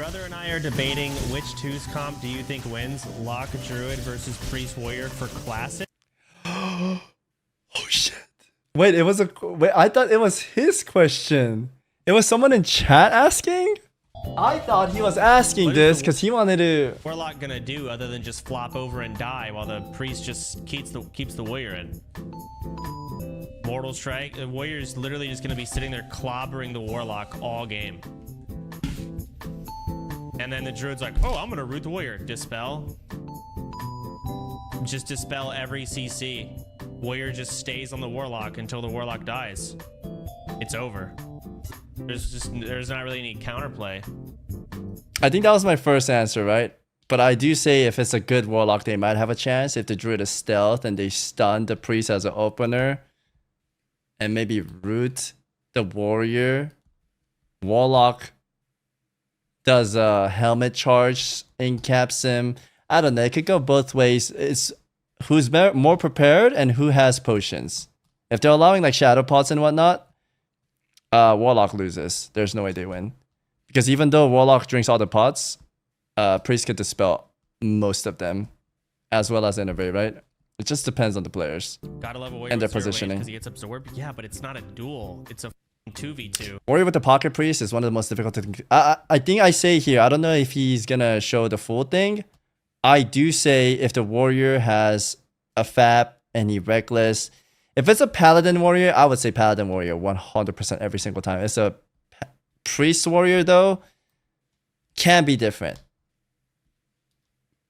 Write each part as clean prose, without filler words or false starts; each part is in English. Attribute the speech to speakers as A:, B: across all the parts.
A: brother and I are debating which twos comp do you think wins, Lock Druid versus Priest Warrior for Classic.
B: Oh shit. Wait, it was wait, I thought it was his question. It was someone in chat asking? I thought he was asking this because he wanted to...
A: Warlock gonna do other than just flop over and die while the Priest just keeps the Warrior in? Mortal Strike. The Warrior's literally just gonna be sitting there clobbering the Warlock all game. And then the Druid's like, oh, I'm gonna root the Warrior. Dispel. Just dispel every CC. Warrior just stays on the Warlock until the Warlock dies. It's over. There's not really any counterplay.
B: I think that was my first answer, right? But I do say if it's a good Warlock, they might have a chance. If the Druid is stealth and they stun the Priest as an opener and maybe root the Warrior, Warlock does a helmet charge, incaps him. I don't know. It could go both ways. It's who's more prepared and who has potions. If they're allowing like shadow pots and whatnot, Warlock loses. There's no way they win. Because even though Warlock drinks all the pots, Priest could dispel most of them, as well as Innervate, right? It just depends on the players.
A: Gotta love a Warrior
B: and their
A: with zero
B: positioning.
A: Because he gets absorbed. Yeah, but it's not a duel. It's a 2v2.
B: Warrior with the Pocket Priest is one of the most difficult things. I think I say here, I don't know if he's gonna show the full thing. I do say if the Warrior has a FAP and he Reckless, if it's a Paladin Warrior, I would say Paladin Warrior 100% every single time. It's a Priest Warrior though, can be different.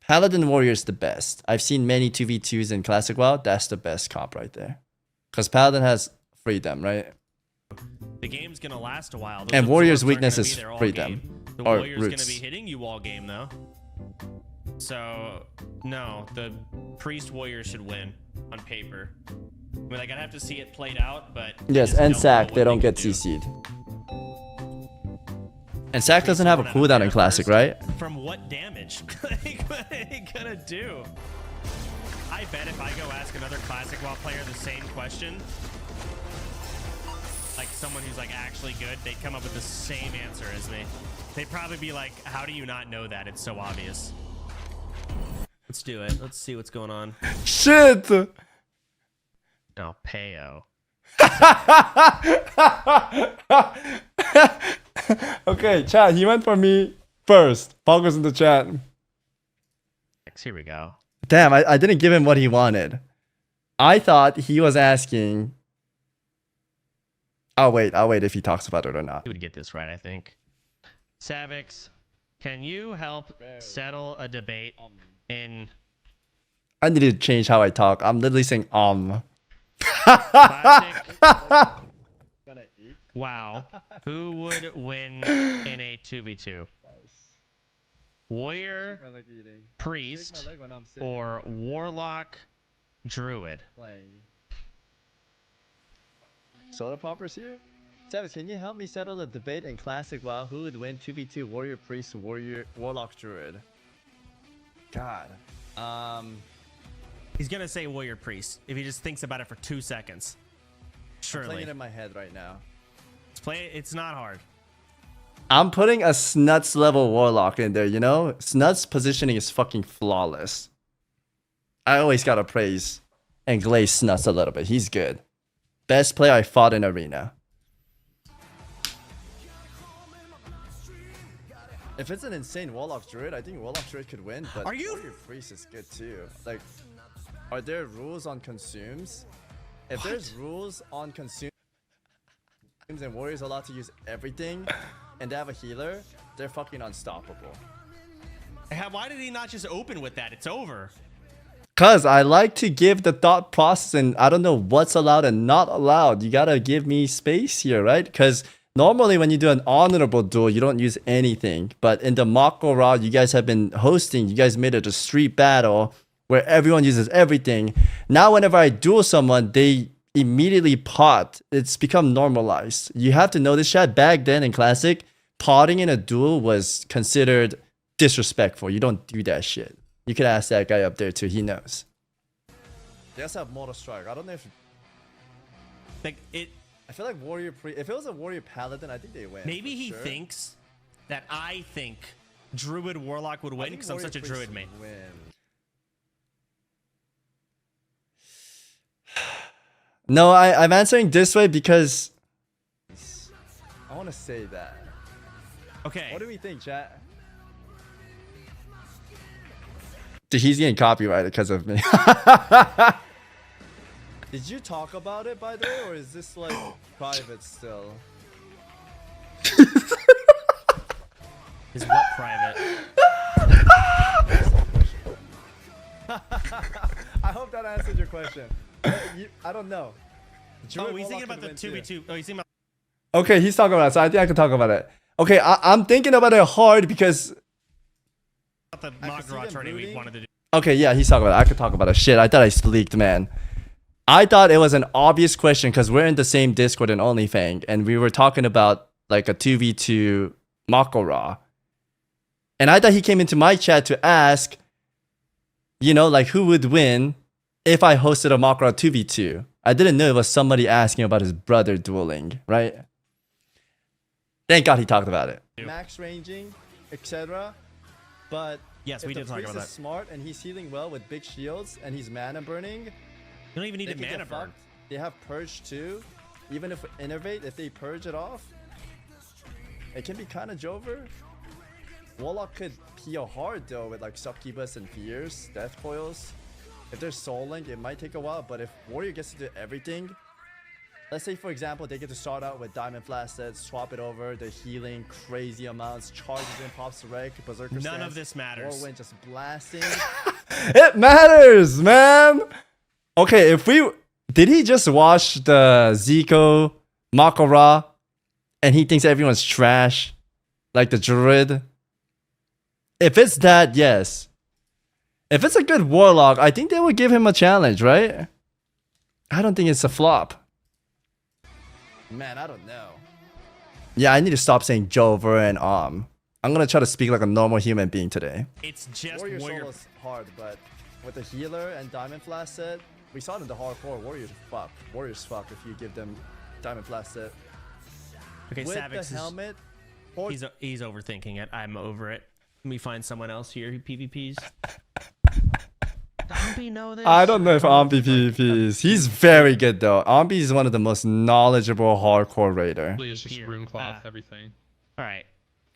B: Paladin Warrior is the best. I've seen many 2v2s in Classic WoW. That's the best comp right there. Because Paladin has freedom, right?
A: The game's gonna last a while.
B: And Warrior's weakness is freedom.
A: The
B: or
A: Warrior's
B: roots.
A: gonna be hitting you all game though. So no, the Priest Warrior should win on paper. I mean, like, I'd have to see it played out, but
B: yes, and sack, they don't get
A: do.
B: CC'd. And sack doesn't have a cooldown in Classic, right?
A: From what damage? Like, what are they gonna do? I bet if I go ask another Classic WoW player the same question, like someone who's like actually good, they'd come up with the same answer as me. They'd probably be like, how do you not know that? It's so obvious. Let's do it. Let's see what's going on.
B: Shit!
A: Oh, Payo.
B: Okay, chat, he went for me first. Focus in the chat.
A: Here we go.
B: Damn, I didn't give him what he wanted. I thought he was asking... I'll wait if he talks about it or not.
A: He would get this right, I think. Savix, can you help settle a debate in...
B: I need to change how I talk. I'm literally saying
A: Classic? Wow. Who would win in a 2v2? Warrior, Priest, or Warlock, Druid?
B: Soda Poppers here? Savix, can you help me settle the debate in Classic WoW? Who would win 2v2 Warrior, Priest, Warlock, Druid? God.
A: He's gonna say Warrior Priest if he just thinks about it for 2 seconds. Surely.
B: I'm playing it in my head right now.
A: Let's play it. It's not hard.
B: I'm putting a Snuts level Warlock in there, you know? Snuts positioning is fucking flawless. I always gotta praise and glaze Snuts a little bit. He's good. Best player I fought in Arena. If it's an insane Warlock Druid, I think Warlock Druid could win, but Warrior Priest is good too. Like, are there rules on consumes? If there's rules on consumes and Warrior's allowed to use everything and they have a healer, they're fucking unstoppable.
A: Why did he not just open with that? It's over.
B: Cause I like to give the thought process and I don't know what's allowed and not allowed. You gotta give me space here, right? Cause normally when you do an honorable duel, you don't use anything. But in the Mako route you guys have been hosting, you guys made it a street battle where everyone uses everything. Now whenever I duel someone, they immediately pot. It's become normalized. You have to know this, chat. Back then in Classic, potting in a duel was considered disrespectful. You don't do that shit. You could ask that guy up there too. He knows. They also have Mortal Strike. I don't know if...
A: Like, it...
B: I feel like Warrior... If it was a Warrior Paladin, I think they win.
A: Maybe he thinks that I think Druid Warlock would win because I'm such a Druid main.
B: No, I'm answering this way because I want to say that.
A: Okay.
B: What do we think, chat? Dude, he's getting copyrighted because of me. Did you talk about it, by the way, or is this like private still?
A: Is what private?
B: I hope that answered your question. I don't know.
A: Oh, he's thinking about the 2v2. Oh, he's thinking about.
B: Okay, he's talking about it, so I think I can talk about it. Okay, I'm thinking about it hard because.
A: The Magra tourney we wanted to do.
B: Okay, yeah, he's talking about it. I could talk about it. Shit, I thought I leaked, man. I thought it was an obvious question because we're in the same Discord and OnlyFang, and we were talking about like a 2v2 Makora. And I thought he came into my chat to ask, you know, like who would win if I hosted a Makora 2v2. I didn't know it was somebody asking about his brother dueling, right? Thank God he talked about it. Max ranging, etc. But
A: yes, we did talk about that.
B: If the smart and he's healing well with big shields and he's mana burning,
A: you don't even need a mana burn.
B: They have purge too. Even if innervate, if they purge it off, it can be kind of Jover. Warlock could PO hard though with like Succubus and Fears, Death Coils. If there's Soul Link, it might take a while, but if Warrior gets to do everything, let's say for example, they get to start out with Diamond Flaccid, swap it over, the healing, crazy amounts, charges in, pops the wreck, Berserker
A: None
B: stance,
A: of this matters.
B: Whirlwind just blasting. It matters, man! Okay, if we... Did he just watch the Zico Makora and he thinks everyone's trash? Like the Druid? If it's that, yes. If it's a good Warlock, I think they would give him a challenge, right? I don't think it's a flop. Man, I don't know. Yeah, I need to stop saying Jover and I'm gonna try to speak like a normal human being today.
A: It's just
B: Warrior Solo's hard, but with the healer and Diamond Flaccid, we saw it in the hardcore. Warriors fuck. Warriors fuck if you give them Diamond Flaccid.
A: Okay,
B: with
A: Savix
B: the helmet.
A: He's overthinking it. I'm over it. Let me find someone else here who PvPs. Ambi know this?
B: I don't know if Ambi PvPs. He's very good though. Ambi is one of the most knowledgeable hardcore raider.
C: It's just rune cloth, everything.
A: Alright.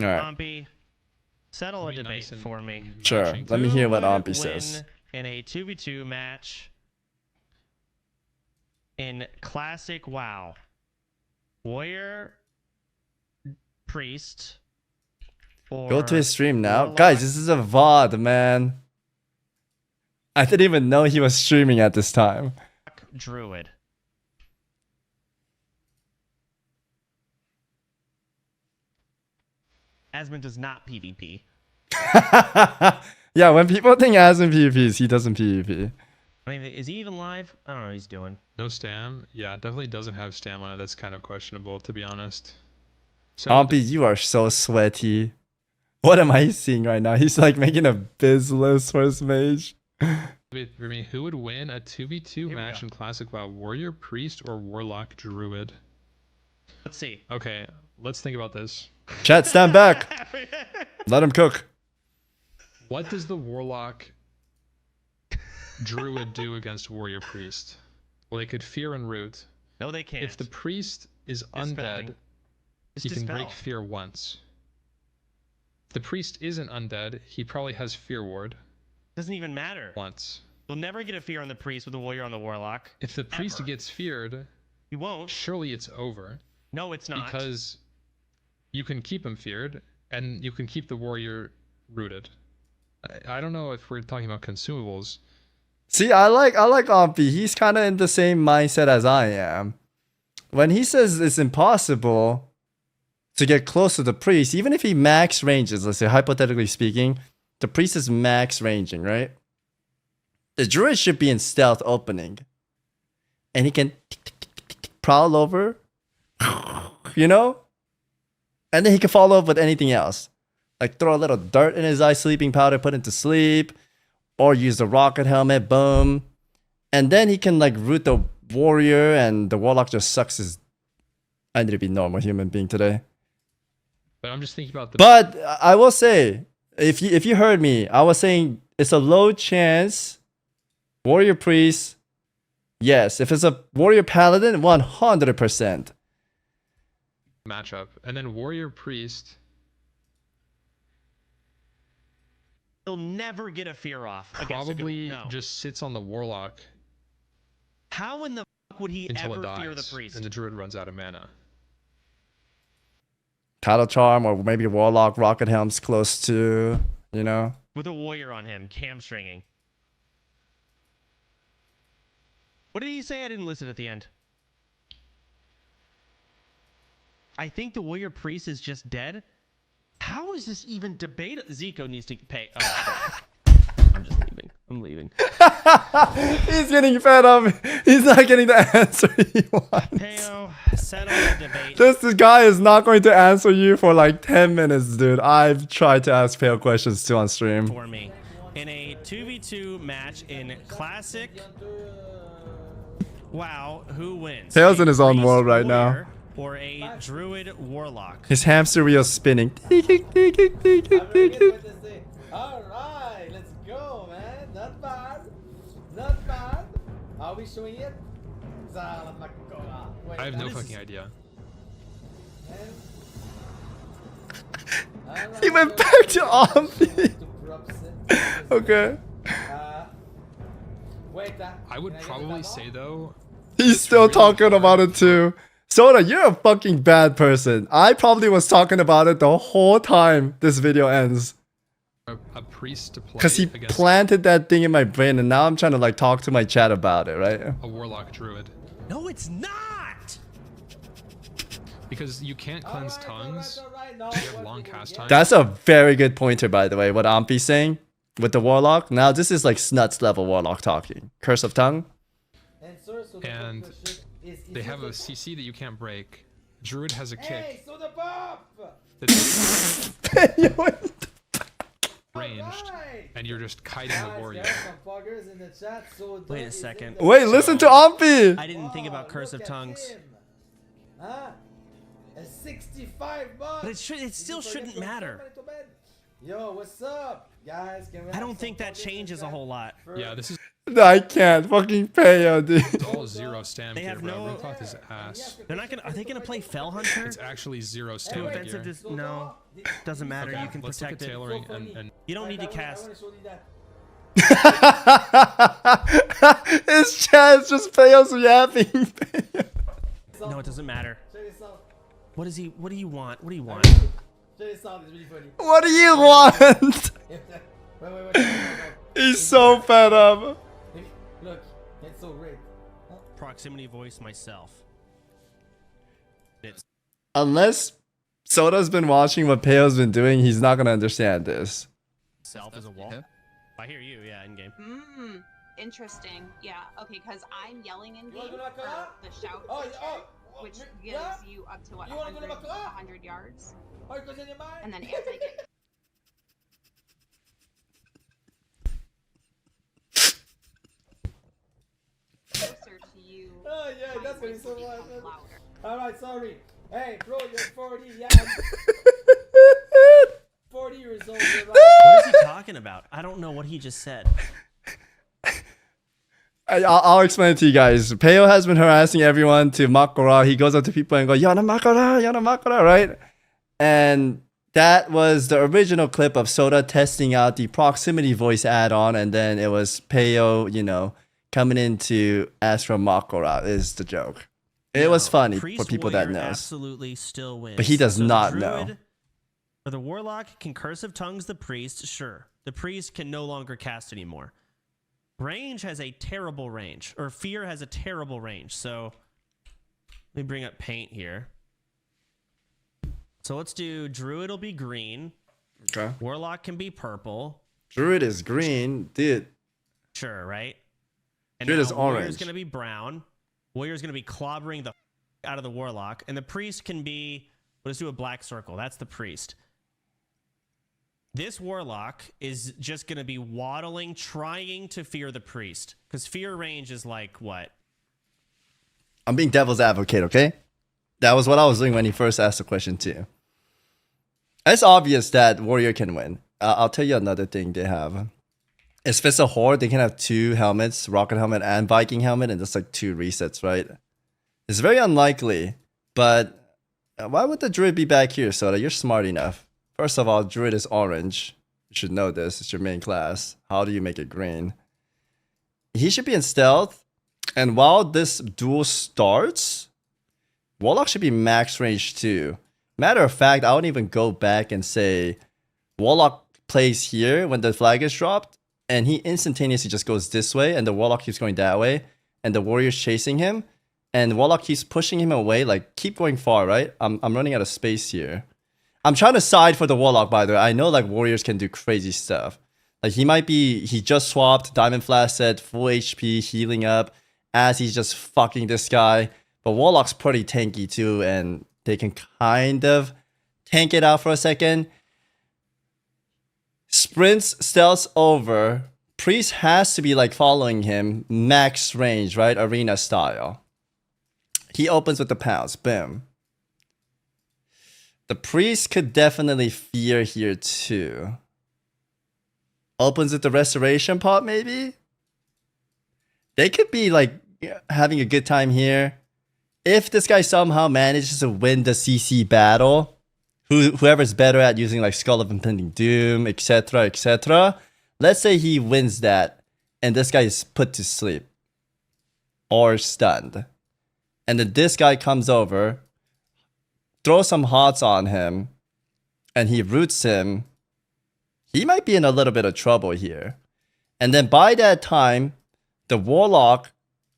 B: Alright.
A: Ambi, settle a debate for me.
B: Sure. Let me hear what Ambi says.
A: In a 2v2 match in classic WoW, Warrior, Priest, or
B: go to his stream now.
A: Warlock?
B: Guys, this is a VOD, man. I didn't even know he was streaming at this time.
A: Druid. Asmund does not PvP.
B: Yeah, when people think Asmund PvPs, he doesn't PvP.
A: I mean, is he even live? I don't know what he's doing.
C: No stam? Yeah, definitely doesn't have stamina. That's kind of questionable, to be honest. So
B: Ambi, you are so sweaty. What am I seeing right now? He's like making a biz list for his mage.
C: for me, who would win a 2v2 match in Classic WoW? Warrior, Priest, or Warlock, Druid?
A: Let's see.
C: Okay, let's think about this.
B: Chat, stand back. Let him cook.
C: What does the Warlock Druid do against Warrior Priest? Well, they could fear and root.
A: No, they can't.
C: If the Priest is undead, he can break fear once. If the Priest isn't undead, he probably has fear ward.
A: Doesn't even matter.
C: Once.
A: You'll never get a fear on the Priest with a Warrior on the Warlock.
C: If the Priest gets feared,
A: you won't.
C: Surely it's over.
A: No, it's not.
C: Because you can keep him feared, and you can keep the Warrior rooted. I don't know if we're talking about consumables.
B: See, I like Ampi. He's kind of in the same mindset as I am. When he says it's impossible to get close to the priest, even if he max ranges, let's say hypothetically speaking, the priest is max ranging, right? The druid should be in stealth opening. And he can prowl over, you know? And then he can follow up with anything else. Like throw a little dirt in his eye, sleeping powder, put him to sleep. Or use the rocket helmet, boom. And then he can like root the warrior and the warlock just sucks his... I need to be a normal human being today.
C: But I'm just thinking about the...
B: But I will say, if you heard me, I was saying it's a low chance. Warrior priest, yes. If it's a warrior paladin, 100%.
C: Matchup. And then warrior priest.
A: He'll never get a fear off.
C: Probably just sits on the warlock.
A: How in the fuck would he
C: until
A: ever
C: it dies,
A: fear the priest?
C: And the druid runs out of mana.
B: Cattle charm or maybe warlock rocket helm's close to, you know.
A: With a warrior on him, hamstringing. What did he say? I didn't listen at the end. I think the warrior priest is just dead. How is this even debatable? Zico needs to pay. Oh, I'm just leaving. I'm leaving.
B: He's getting fed up. He's not getting the answer he wants.
A: Payo, settle the debate.
B: This guy is not going to answer you for like 10 minutes, dude. I've tried to ask Payo questions too on stream.
A: For me, in a 2v2 match in Classic WoW, who wins?
B: Payo's in his own
A: Priest
B: world right now.
A: warrior Or a druid warlock.
B: His hamster wheel spinning.
D: Alright, let's go, man. Not bad. Not bad. Are we showing it? Wait,
C: I have no fucking idea.
B: He went back to Omni. Okay.
D: Wait,
C: I would probably say though,
B: He's still talking about it too. Soda, you're a fucking bad person. I probably was talking about it the whole time this video ends.
C: a priest to play
B: Because he
C: against
B: planted that thing in my brain and now I'm trying to like talk to my chat about it, right?
C: a warlock druid.
A: No, it's not.
C: Because you can't cleanse tongues. You have long cast time.
B: That's a very good pointer, by the way, what Ampi's saying with the warlock. Now this is like Snuts level warlock talking. Curse of tongue.
C: And they have a CC that you can't break. Druid has a kick that's ranged, and you're just kiting the warrior.
A: Wait a second.
B: Wait, listen to Ampi!
A: I didn't think about Curse of Tongues.
D: Huh? A 65 bucks.
A: But it still shouldn't matter.
D: Yo, what's up, guys? Can we
A: I don't think that changes a whole lot.
C: Yeah, this is
B: I can't fucking pay you, dude.
C: all zero stamp
A: They
C: gear,
A: have
C: bro.
A: no-
C: Rookloth is ass.
A: They're not gonna. Are they gonna play Fell Hunter?
C: It's actually zero
A: Too
C: stamina
A: offensive.
C: gear.
A: Just no. Doesn't matter.
C: Okay,
A: You can
C: let's look at
A: protect it.
C: tailoring and
A: You don't need to cast.
B: His chat's just Payo's yapping.
A: No, it doesn't matter.
D: Check this out.
A: What is he? What do you want? What do you want?
D: Check this out. It's really funny.
B: What do you want?
D: Wait.
B: He's so fed up.
D: Look, it's so red.
A: Proximity voice myself. It's
B: Unless Soda's been watching what Payo's been doing, he's not gonna understand this.
A: self as a wall. I hear you. Yeah, in game.
E: Interesting. Yeah. Okay, because I'm yelling in game
D: wanna go
E: for
D: knock
E: the shout
D: Oh,
E: feature,
D: oh,
E: which gives
D: yeah?
E: you up to what
D: You wanna go
E: 100,
D: knock
E: 100 yards,
D: Oh, it goes in your mind?
E: and then as I get closer to you,
D: Oh, yeah,
E: my
D: that's gonna be
E: voice
D: so
E: will
D: loud.
E: become louder.
D: Alright, sorry. Hey, bro, you're 40. Yeah, 40 years old. You're right.
A: What is he talking about? I don't know what he just said.
B: I'll explain it to you guys. Payo has been harassing everyone to Makora. He goes up to people and goes, Yana Makora, right? And that was the original clip of Soda testing out the proximity voice add-on, and then it was Payo, you know, coming in to ask for Makora is the joke. It was funny
A: Priest
B: for people that
A: Warrior
B: knows.
A: Absolutely still wins.
B: But he does
A: the
B: not
A: druid,
B: know.
A: Or the warlock can cursive tongues the priest. Sure, the priest can no longer cast anymore. Range has a terrible range, or fear has a terrible range. So let me bring up paint here. So let's do druid will be green.
B: Okay.
A: Warlock can be purple.
B: Druid is green, dude.
A: Sure, right? And
B: Druid
A: now
B: is
A: warrior's
B: orange.
A: going to be brown. Warrior's going to be clobbering the out of the warlock. And the priest can be, let's do a black circle. That's the priest. This warlock is just going to be waddling, trying to fear the priest. Because fear range is like what?
B: I'm being devil's advocate, okay? That was what I was doing when he first asked the question too. It's obvious that warrior can win. I'll tell you another thing they have. If it's a horde, they can have 2 helmets, rocket helmet and Viking helmet, and just like 2 resets, right? It's very unlikely, but why would the druid be back here, Soda? You're smart enough. First of all, druid is orange. You should know this. It's your main class. How do you make it green? He should be in stealth. And while this duel starts, Warlock should be max range too. Matter of fact, I would even go back and say Warlock plays here when the flag is dropped, and he instantaneously just goes this way, and the Warlock keeps going that way, and the warrior's chasing him, and Warlock keeps pushing him away, like, keep going far, right? I'm running out of space here. I'm trying to side for the Warlock, by the way. I know, like, warriors can do crazy stuff. Like, he just swapped, Diamond Flash set, full HP, healing up, as he's just fucking this guy. But Warlock's pretty tanky too, and they can kind of tank it out for a second. Sprints, stealth over. Priest has to be like following him, max range, right? Arena style. He opens with the pounce, boom. The priest could definitely fear here too. Opens with the restoration pot, maybe? They could be like having a good time here. If this guy somehow manages to win the CC battle, whoever's better at using like Skull of Impending Doom, etc., etc. Let's say he wins that, and this guy is put to sleep or stunned, and then this guy comes over, throws some hots on him, and he roots him. He might be in a little bit of trouble here. And then by that time, the Warlock,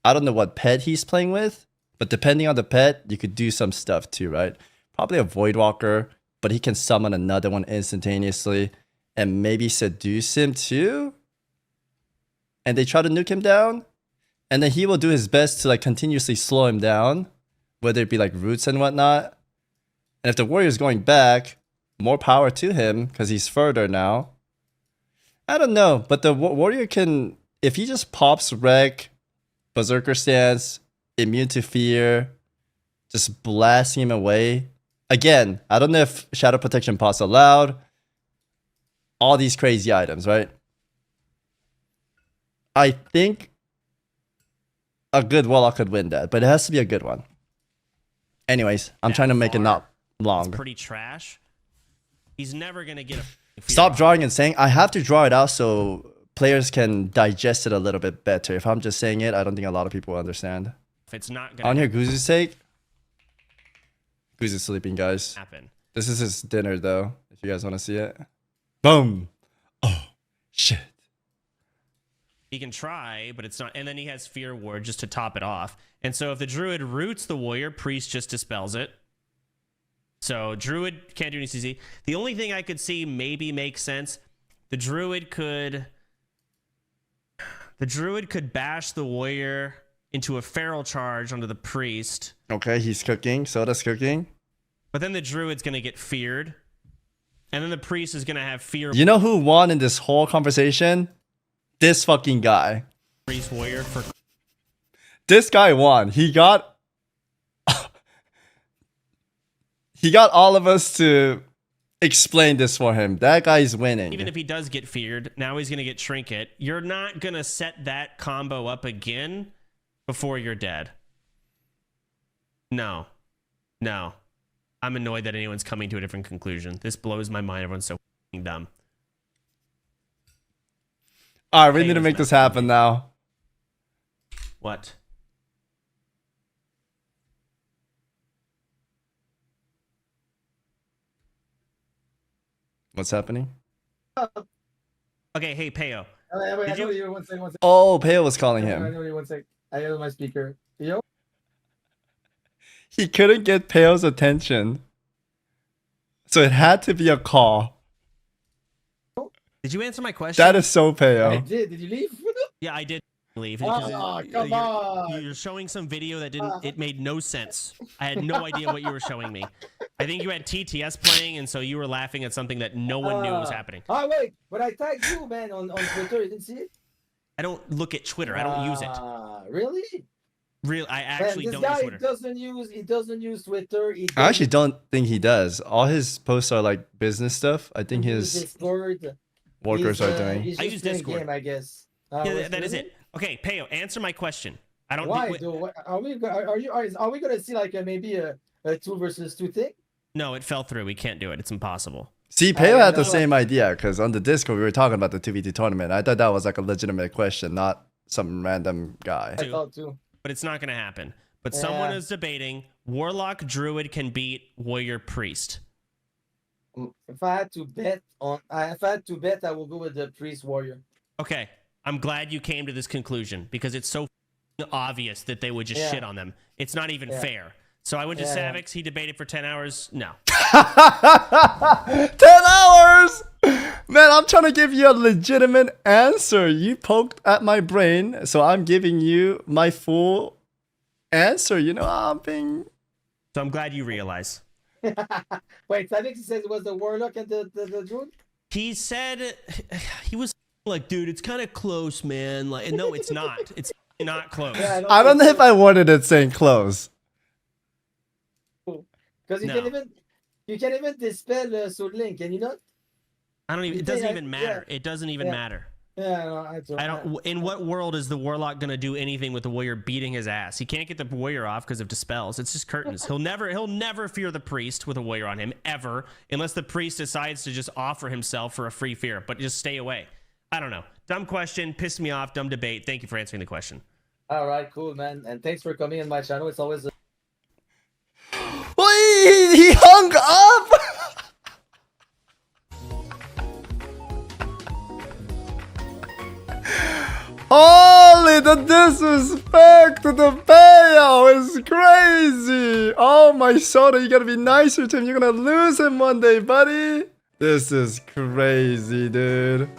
B: I don't know what pet he's playing with, but depending on the pet, you could do some stuff too, right? Probably a Voidwalker, but he can summon another one instantaneously and maybe seduce him too. And they try to nuke him down, and then he will do his best to like continuously slow him down, whether it be like roots and whatnot. And if the warrior's going back, more power to him because he's further now. I don't know, but the warrior can, if he just pops Wreck, Berserker Stance, Immune to Fear, just blasting him away. Again, I don't know if Shadow Protection pot's allowed. All these crazy items, right? I think a good Warlock could win that, but it has to be a good one. Anyways, I'm trying to make it not long.
A: It's pretty trash. He's never gonna get a.
B: Stop drawing and saying. I have to draw it out so players can digest it a little bit better. If I'm just saying it, I don't think a lot of people will understand.
A: If it's not gonna
B: on here, Guzu's sake. Goose is sleeping, guys.
A: happen.
B: This is his dinner, though. If you guys want to see it. Boom. Oh, shit.
A: He can try, but it's not. And then he has Fear Ward just to top it off. And so if the Druid roots the Warrior, Priest just dispels it. So Druid can't do any CC. The only thing I could see maybe makes sense, the Druid could bash the Warrior into a feral charge onto the Priest.
B: Okay, he's cooking. Soda's cooking.
A: But then the Druid's going to get feared. And then the Priest is going to have fear.
B: You know who won in this whole conversation? This fucking guy.
A: Priest Warrior for.
B: This guy won. He got all of us to explain this for him. That guy's winning.
A: Even if he does get feared, now he's going to get Trinket. You're not going to set that combo up again before you're dead. No. I'm annoyed that anyone's coming to a different conclusion. This blows my mind. Everyone's so f***ing dumb.
B: All right, we need to make this happen now.
A: What?
B: What's happening?
A: Okay, hey, Payo.
D: Wait,
A: Did you-
D: you? One second.
B: Oh, Payo was calling
D: I
B: him.
D: know you. 1 sec. I have my speaker. Yo.
B: He couldn't get Payo's attention. So it had to be a call.
A: Did you answer my question?
B: That is so
D: I
B: Payo.
D: did. Did you leave?
A: Yeah, I did leave.
D: Oh, come on.
A: You're showing some video that didn't. It made no sense. I had no idea what you were showing me. I think you had TTS playing, and so you were laughing at something that no one knew was happening.
D: Oh wait, but I tagged you, man, on Twitter. You didn't see it?
A: I don't look at Twitter. I don't use it.
D: Really?
A: I actually
D: man,
A: don't use
D: this
A: Twitter.
D: guy doesn't use Twitter.
B: I actually don't think he does. All his posts are like business stuff. I think
D: use
B: his
D: Discord.
B: workers are doing.
D: He's
A: I
D: just
A: use
D: playing
A: Discord.
D: game, I guess.
A: Yeah, that is it. Okay, Payo, answer my question. I don't.
D: Why though? Are we gonna see like maybe a 2 versus 2 thing?
A: No, it fell through. We can't do it. It's impossible.
B: See, Payo had the
D: no.
B: same idea because on the Discord we were talking about the 2v2 tournament. I thought that was like a legitimate question, not some random guy.
D: I thought too.
A: But it's not going to happen. But someone is debating Warlock Druid can beat Warrior Priest.
D: If I had to bet, I will go with the priest warrior.
A: Okay, I'm glad you came to this conclusion because it's so obvious that they would just shit on them. It's not even fair. So I went to Savix. He debated for 10 hours. No.
B: 10 hours! Man, I'm trying to give you a legitimate answer. You poked at my brain, so I'm giving you my full answer. You know, I'm being...
A: So I'm glad you realize.
D: Wait, I think he says it was the warlock and the druid?
A: He said he was like, dude, it's kind of close, man. Like, no, it's not. It's not close.
D: Yeah,
B: I don't know if I wanted it saying close.
D: Because you can even dispel Soul Link, can you not?
A: I don't even. It doesn't even matter. It doesn't even matter.
D: Yeah, no,
A: I don't. In what world is the warlock gonna do anything with the warrior beating his ass? He can't get the warrior off because of dispels. It's just curtains. He'll never fear the priest with a warrior on him ever, unless the priest decides to just offer himself for a free fear. But just stay away. I don't know. Dumb question. Pissed me off. Dumb debate. Thank you for answering the question.
D: All right, cool, man, and thanks for coming on my channel. It's always.
B: He hung up! Holy, the disrespect to the Payo is crazy! Oh my soda, you gotta be nicer to him. You're gonna lose him one day, buddy. This is crazy, dude.